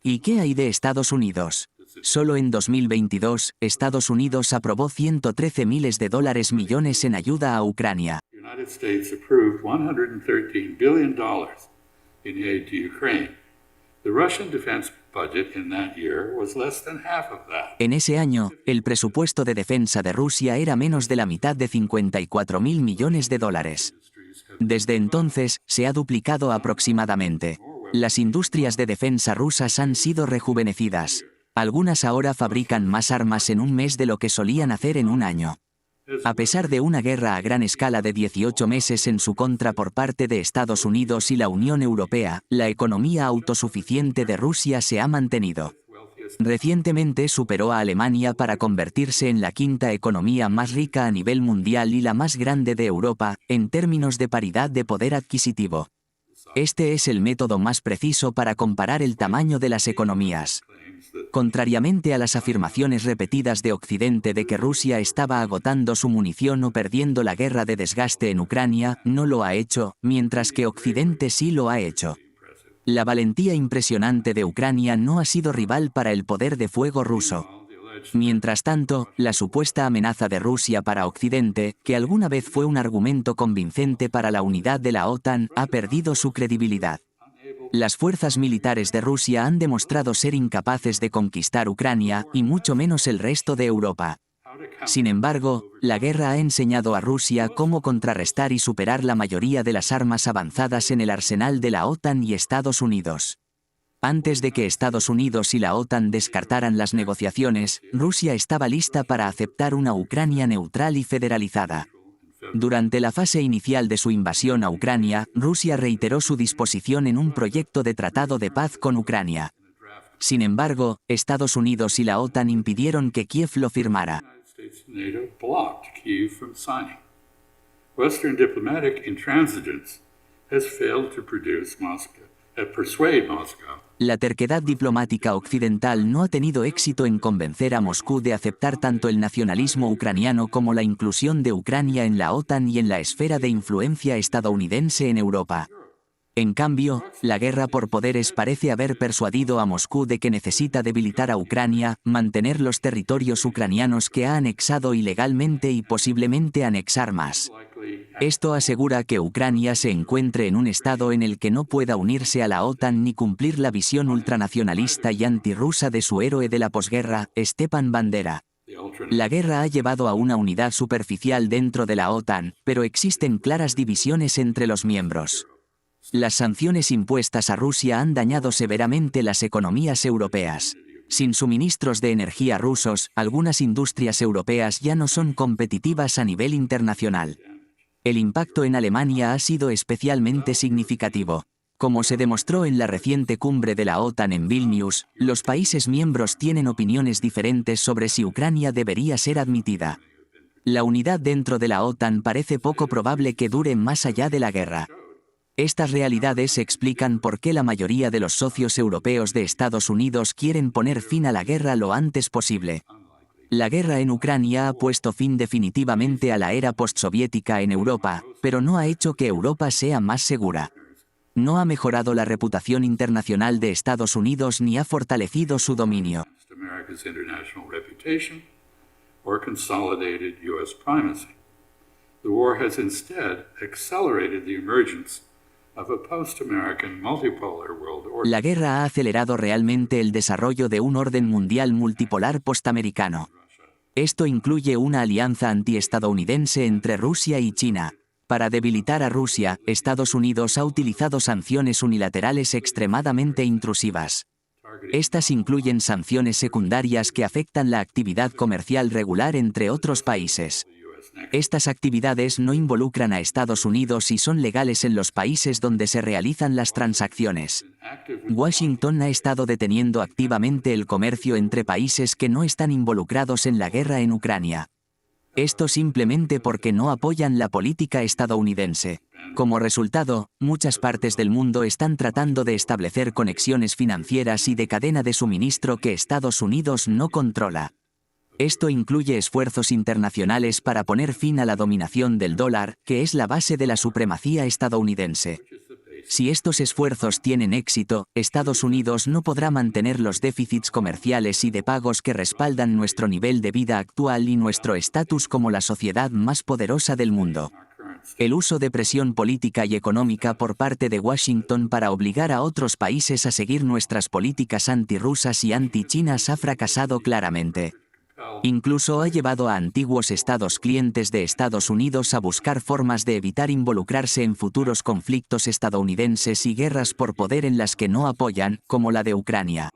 ¿Y qué hay de Estados Unidos? Solo en 2022, Estados Unidos aprobó $113 millones en ayuda a Ucrania. United States approved $113 billion in aid to Ukraine. The Russian defense budget in that year was less than half of that. En ese año, el presupuesto de defensa de Rusia era menos de la mitad de $54.000 millones. Desde entonces, se ha duplicado aproximadamente. Las industrias de defensa rusas han sido rejuvenecidas. Algunas ahora fabrican más armas en un mes de lo que solían hacer en un año. A pesar de una guerra a gran escala de 18 meses en su contra por parte de Estados Unidos y la Unión Europea, la economía autosuficiente de Rusia se ha mantenido. Recientemente superó a Alemania para convertirse en la quinta economía más rica a nivel mundial y la más grande de Europa, en términos de paridad de poder adquisitivo. Este es el método más preciso para comparar el tamaño de las economías. Contrariamente a las afirmaciones repetidas de Occidente de que Rusia estaba agotando su munición o perdiendo la guerra de desgaste en Ucrania, no lo ha hecho, mientras que Occidente sí lo ha hecho. La valentía impresionante de Ucrania no ha sido rival para el poder de fuego ruso. Mientras tanto, la supuesta amenaza de Rusia para Occidente, que alguna vez fue un argumento convincente para la unidad de la OTAN, ha perdido su credibilidad. Las fuerzas militares de Rusia han demostrado ser incapaces de conquistar Ucrania, y mucho menos el resto de Europa. Sin embargo, la guerra ha enseñado a Rusia cómo contrarrestar y superar la mayoría de las armas avanzadas en el arsenal de la OTAN y Estados Unidos. Antes de que Estados Unidos y la OTAN descartaran las negociaciones, Rusia estaba lista para aceptar una Ucrania neutral y federalizada. Durante la fase inicial de su invasión a Ucrania, Rusia reiteró su disposición en un proyecto de tratado de paz con Ucrania. Sin embargo, Estados Unidos y la OTAN impidieron que Kiev lo firmara. Western diplomatic intransigence has failed to persuade Moscow. La terquedad diplomática occidental no ha tenido éxito en convencer a Moscú de aceptar tanto el nacionalismo ucraniano como la inclusión de Ucrania en la OTAN y en la esfera de influencia estadounidense en Europa. En cambio, la guerra por poderes parece haber persuadido a Moscú de que necesita debilitar a Ucrania, mantener los territorios ucranianos que ha anexado ilegalmente y posiblemente anexar más. Esto asegura que Ucrania se encuentre en un estado en el que no pueda unirse a la OTAN ni cumplir la visión ultranacionalista y antirrusa de su héroe de la posguerra, Stepan Bandera. La guerra ha llevado a una unidad superficial dentro de la OTAN, pero existen claras divisiones entre los miembros. Las sanciones impuestas a Rusia han dañado severamente las economías europeas. Sin suministros de energía rusos, algunas industrias europeas ya no son competitivas a nivel internacional. El impacto en Alemania ha sido especialmente significativo. Como se demostró en la reciente cumbre de la OTAN en Vilnius, los países miembros tienen opiniones diferentes sobre si Ucrania debería ser admitida. La unidad dentro de la OTAN parece poco probable que dure más allá de la guerra. Estas realidades explican por qué la mayoría de los socios europeos de Estados Unidos quieren poner fin a la guerra lo antes posible. La guerra en Ucrania ha puesto fin definitivamente a la era postsoviética en Europa, pero no ha hecho que Europa sea más segura. No ha mejorado la reputación internacional de Estados Unidos ni ha fortalecido su dominio. La guerra ha acelerado realmente el desarrollo de un orden mundial multipolar postamericano. Esto incluye una alianza antiestadounidense entre Rusia y China. Para debilitar a Rusia, Estados Unidos ha utilizado sanciones unilaterales extremadamente intrusivas. Estas incluyen sanciones secundarias que afectan la actividad comercial regular entre otros países. Estas actividades no involucran a Estados Unidos y son legales en los países donde se realizan las transacciones. Washington ha estado deteniendo activamente el comercio entre países que no están involucrados en la guerra en Ucrania. Esto simplemente porque no apoyan la política estadounidense. Como resultado, muchas partes del mundo están tratando de establecer conexiones financieras y de cadena de suministro que Estados Unidos no controla. Esto incluye esfuerzos internacionales para poner fin a la dominación del dólar, que es la base de la supremacía estadounidense. Si estos esfuerzos tienen éxito, Estados Unidos no podrá mantener los déficits comerciales y de pagos que respaldan nuestro nivel de vida actual y nuestro estatus como la sociedad más poderosa del mundo. El uso de presión política y económica por parte de Washington para obligar a otros países a seguir nuestras políticas antirrusas y antichinas ha fracasado claramente. Incluso ha llevado a antiguos estados clientes de Estados Unidos a buscar formas de evitar involucrarse en futuros conflictos estadounidenses y guerras por poder en las que no apoyan, como la de Ucrania.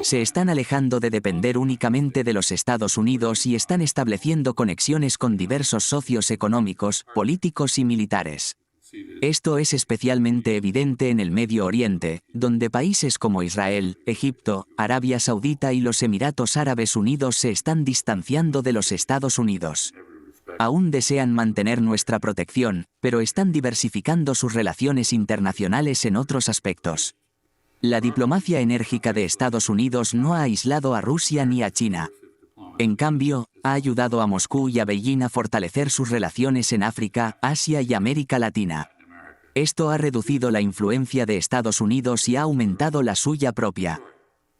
Se están alejando de depender únicamente de los Estados Unidos y están estableciendo conexiones con diversos socios económicos, políticos y militares. Esto es especialmente evidente en el Medio Oriente, donde países como Israel, Egipto, Arabia Saudita y los Emiratos Árabes Unidos se están distanciando de los Estados Unidos. Aún desean mantener nuestra protección, pero están diversificando sus relaciones internacionales en otros aspectos. La diplomacia enérgica de Estados Unidos no ha aislado a Rusia ni a China. En cambio, ha ayudado a Moscú y a Beijing a fortalecer sus relaciones en África, Asia y América Latina. Esto ha reducido la influencia de Estados Unidos y ha aumentado la suya propia.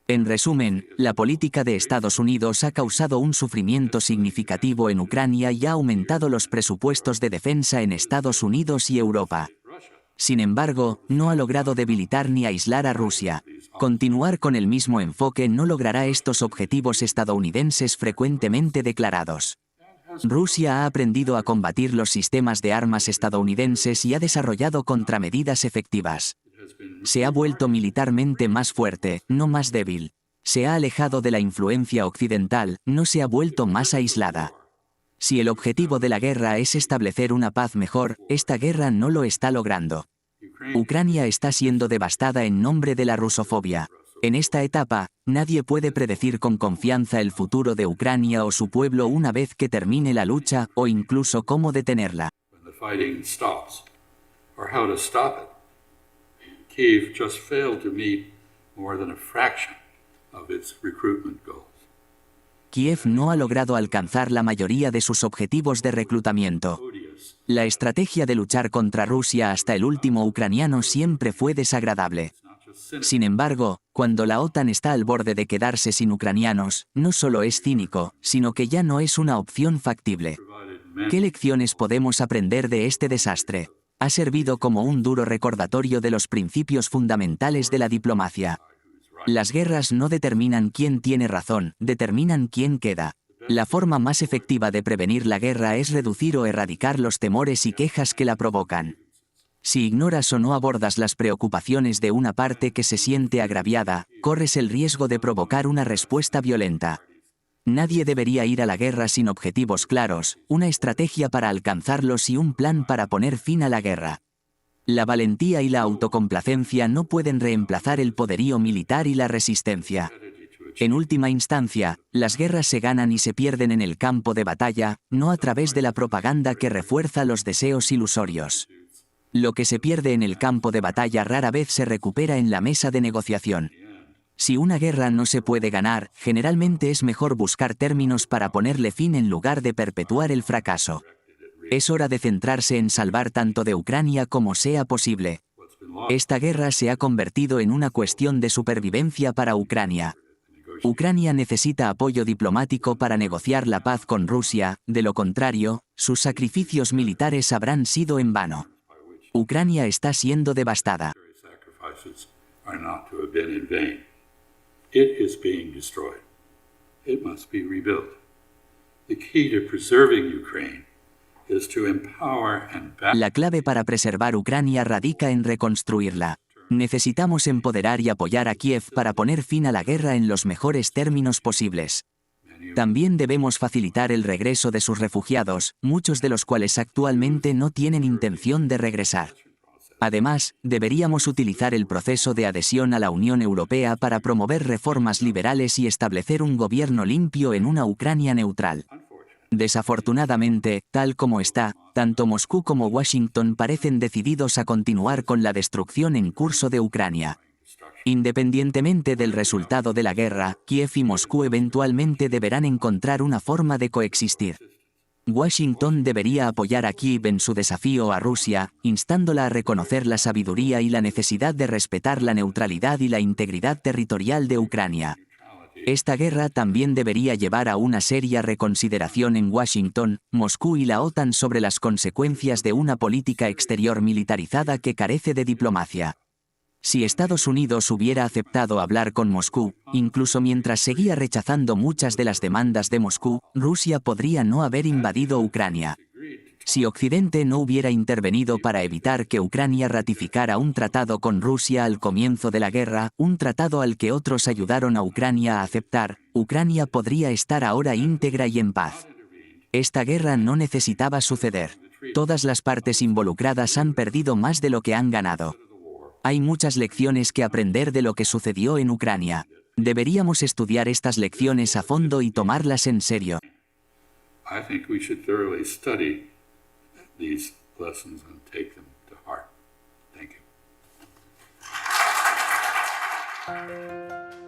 En resumen, la política de Estados Unidos ha causado un sufrimiento significativo en Ucrania y ha aumentado los presupuestos de defensa en Estados Unidos y Europa. Sin embargo, no ha logrado debilitar ni aislar a Rusia. Continuar con el mismo enfoque no logrará estos objetivos estadounidenses frecuentemente declarados. Rusia ha aprendido a combatir los sistemas de armas estadounidenses y ha desarrollado contramedidas efectivas. Se ha vuelto militarmente más fuerte, no más débil. Se ha alejado de la influencia occidental, no se ha vuelto más aislada. Si el objetivo de la guerra es establecer una paz mejor, esta guerra no lo está logrando. Ucrania está siendo devastada en nombre de la rusofobia. En esta etapa, nadie puede predecir con confianza el futuro de Ucrania o su pueblo una vez que termine la lucha, o incluso cómo detenerla. Kyiv just failed to meet more than a fraction of its recruitment goals. Kiev no ha logrado alcanzar la mayoría de sus objetivos de reclutamiento. La estrategia de luchar contra Rusia hasta el último ucraniano siempre fue desagradable. Sin embargo, cuando la OTAN está al borde de quedarse sin ucranianos, no solo es cínico, sino que ya no es una opción factible. ¿Qué lecciones podemos aprender de este desastre? Ha servido como un duro recordatorio de los principios fundamentales de la diplomacia. Las guerras no determinan quién tiene razón, determinan quién queda. La forma más efectiva de prevenir la guerra es reducir o erradicar los temores y quejas que la provocan. Si ignoras o no abordas las preocupaciones de una parte que se siente agraviada, corres el riesgo de provocar una respuesta violenta. Nadie debería ir a la guerra sin objetivos claros, una estrategia para alcanzarlos y un plan para poner fin a la guerra. La valentía y la autocomplacencia no pueden reemplazar el poderío militar y la resistencia. En última instancia, las guerras se ganan y se pierden en el campo de batalla, no a través de la propaganda que refuerza los deseos ilusorios. Lo que se pierde en el campo de batalla rara vez se recupera en la mesa de negociación. Si una guerra no se puede ganar, generalmente es mejor buscar términos para ponerle fin en lugar de perpetuar el fracaso. Es hora de centrarse en salvar tanto de Ucrania como sea posible. Esta guerra se ha convertido en una cuestión de supervivencia para Ucrania. Ucrania necesita apoyo diplomático para negociar la paz con Rusia, de lo contrario, sus sacrificios militares habrán sido en vano. Ucrania está siendo devastada. It is being destroyed. It must be rebuilt. The key to preserving Ukraine is to empower and back. La clave para preservar Ucrania radica en reconstruirla. Necesitamos empoderar y apoyar a Kiev para poner fin a la guerra en los mejores términos posibles. También debemos facilitar el regreso de sus refugiados, muchos de los cuales actualmente no tienen intención de regresar. Además, deberíamos utilizar el proceso de adhesión a la Unión Europea para promover reformas liberales y establecer un gobierno limpio en una Ucrania neutral. Desafortunadamente, tal como está, tanto Moscú como Washington parecen decididos a continuar con la destrucción en curso de Ucrania. Independientemente del resultado de la guerra, Kiev y Moscú eventualmente deberán encontrar una forma de coexistir. Washington debería apoyar a Kiev en su desafío a Rusia, instándola a reconocer la sabiduría y la necesidad de respetar la neutralidad y la integridad territorial de Ucrania. Esta guerra también debería llevar a una seria reconsideración en Washington, Moscú y la OTAN sobre las consecuencias de una política exterior militarizada que carece de diplomacia. Si Estados Unidos hubiera aceptado hablar con Moscú, incluso mientras seguía rechazando muchas de las demandas de Moscú, Rusia podría no haber invadido Ucrania. Si Occidente no hubiera intervenido para evitar que Ucrania ratificara un tratado con Rusia al comienzo de la guerra, un tratado al que otros ayudaron a Ucrania a aceptar, Ucrania podría estar ahora íntegra y en paz. Esta guerra no necesitaba suceder. Todas las partes involucradas han perdido más de lo que han ganado. Hay muchas lecciones que aprender de lo que sucedió en Ucrania. Deberíamos estudiar estas lecciones a fondo y tomarlas en serio. I think we should thoroughly study these lessons and take them to heart. Thank you.